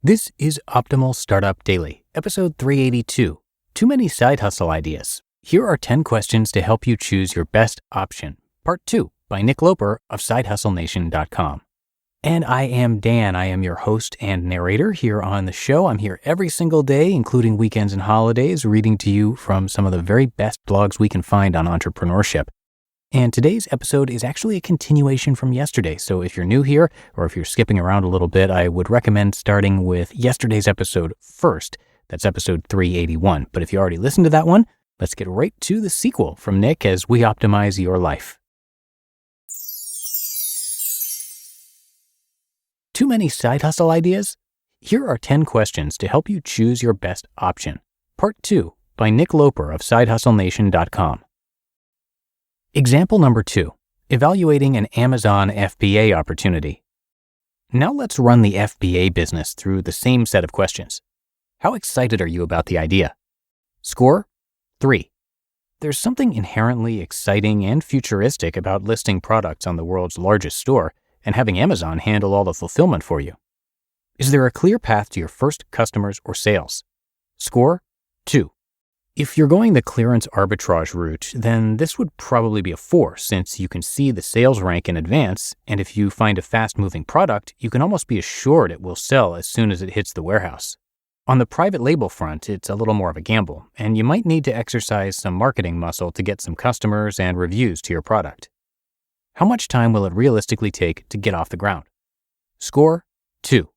This is Optimal Startup Daily, episode 382, Too Many Side Hustle Ideas. Here are 10 questions to help you choose your best option. Part 2 by Nick Loper of SideHustleNation.com. And I am Dan. I am your host and narrator here on the show. I'm here every single day, including weekends and holidays, reading to you from some of the very best blogs we can find on entrepreneurship. And today's episode is actually a continuation from yesterday. So if you're new here, or if you're skipping around a little bit, I would recommend starting with yesterday's episode first. That's episode 381. But if you already listened to that one, let's get right to the sequel from Nick as we optimize your life. Too many side hustle ideas? Here are 10 questions to help you choose your best option. Part 2 by Nick Loper of SideHustleNation.com. Example number 2, evaluating an Amazon FBA opportunity. Now let's run the FBA business through the same set of questions. How excited are you about the idea? Score? 3. There's something inherently exciting and futuristic about listing products on the world's largest store and having Amazon handle all the fulfillment for you. Is there a clear path to your first customers or sales? Score? 2. If you're going the clearance arbitrage route, then this would probably be a 4 since you can see the sales rank in advance, and if you find a fast-moving product, you can almost be assured it will sell as soon as it hits the warehouse. On the private label front, it's a little more of a gamble, and you might need to exercise some marketing muscle to get some customers and reviews to your product. How much time will it realistically take to get off the ground? Score? 2.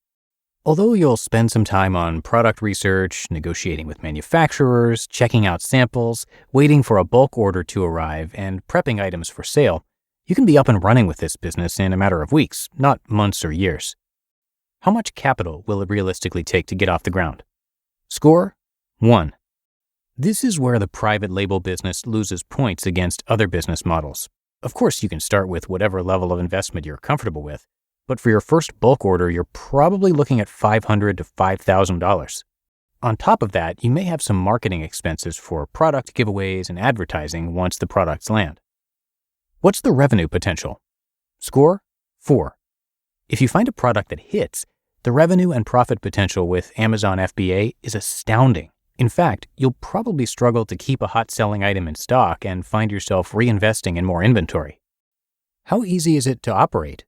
Although you'll spend some time on product research, negotiating with manufacturers, checking out samples, waiting for a bulk order to arrive, and prepping items for sale, you can be up and running with this business in a matter of weeks, not months or years. How much capital will it realistically take to get off the ground? Score? 1. This is where the private label business loses points against other business models. Of course, you can start with whatever level of investment you're comfortable with, but for your first bulk order, you're probably looking at $500 to $5,000. On top of that, you may have some marketing expenses for product giveaways and advertising once the products land. What's the revenue potential? Score? 4. If you find a product that hits, the revenue and profit potential with Amazon FBA is astounding. In fact, you'll probably struggle to keep a hot-selling item in stock and find yourself reinvesting in more inventory. How easy is it to operate?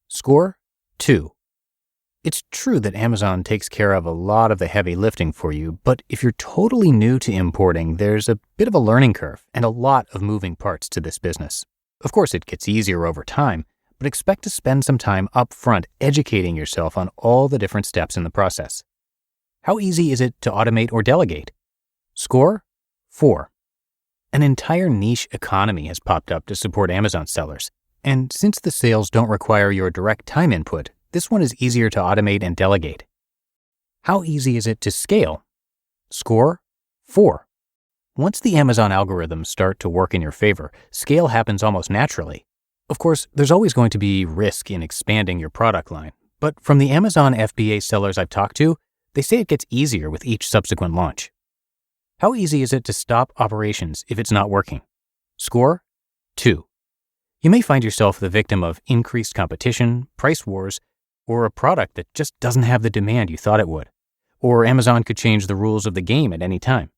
Score? 2. It's true that Amazon takes care of a lot of the heavy lifting for you, but if you're totally new to importing, there's a bit of a learning curve and a lot of moving parts to this business. Of course, it gets easier over time, but expect to spend some time up front educating yourself on all the different steps in the process. How easy is it to automate or delegate? Score? 4. An entire niche economy has popped up to support Amazon sellers. And since the sales don't require your direct time input, this one is easier to automate and delegate. How easy is it to scale? Score? 4. Once the Amazon algorithms start to work in your favor, scale happens almost naturally. Of course, there's always going to be risk in expanding your product line, but from the Amazon FBA sellers I've talked to, they say it gets easier with each subsequent launch. How easy is it to stop operations if it's not working? Score? 2. You may find yourself the victim of increased competition, price wars, or a product that just doesn't have the demand you thought it would. Or Amazon could change the rules of the game at any time.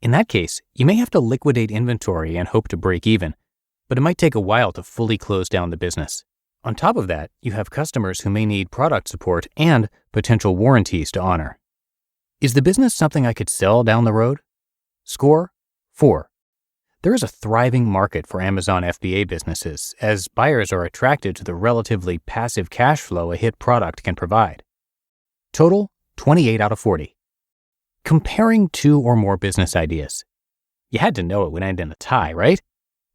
In that case, you may have to liquidate inventory and hope to break even, but it might take a while to fully close down the business. On top of that, you have customers who may need product support and potential warranties to honor. Is the business something I could sell down the road? Score? 4. There is a thriving market for Amazon FBA businesses, as buyers are attracted to the relatively passive cash flow a hit product can provide. Total, 28 out of 40. Comparing 2 or more business ideas. You had to know it would end in a tie, right?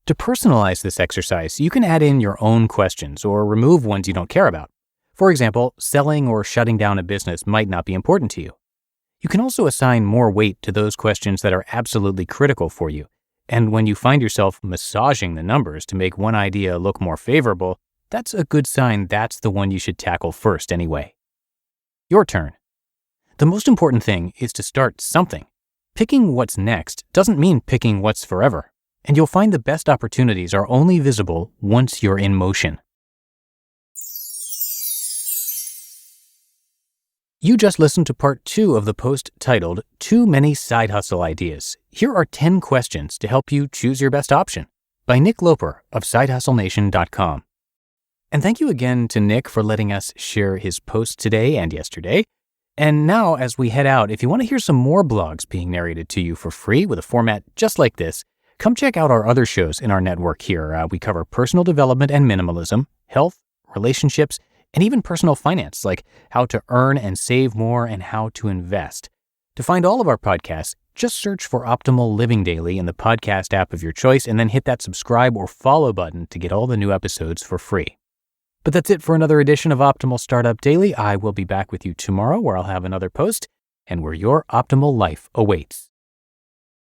To personalize this exercise, you can add in your own questions or remove ones you don't care about. For example, selling or shutting down a business might not be important to you. You can also assign more weight to those questions that are absolutely critical for you. And when you find yourself massaging the numbers to make one idea look more favorable, that's a good sign that's the one you should tackle first anyway. Your turn. The most important thing is to start something. Picking what's next doesn't mean picking what's forever, and you'll find the best opportunities are only visible once you're in motion. You just listened to part 2 of the post titled Too Many Side Hustle Ideas. Here are 10 questions to help you choose your best option by Nick Loper of SideHustleNation.com. And thank you again to Nick for letting us share his post today and yesterday. And now, as we head out, if you want to hear some more blogs being narrated to you for free with a format just like this, come check out our other shows in our network here. We cover personal development and minimalism, health, relationships, and even personal finance, like how to earn and save more and how to invest. To find all of our podcasts, just search for Optimal Living Daily in the podcast app of your choice and then hit that subscribe or follow button to get all the new episodes for free. But that's it for another edition of Optimal Startup Daily. I will be back with you tomorrow where I'll have another post and where your optimal life awaits.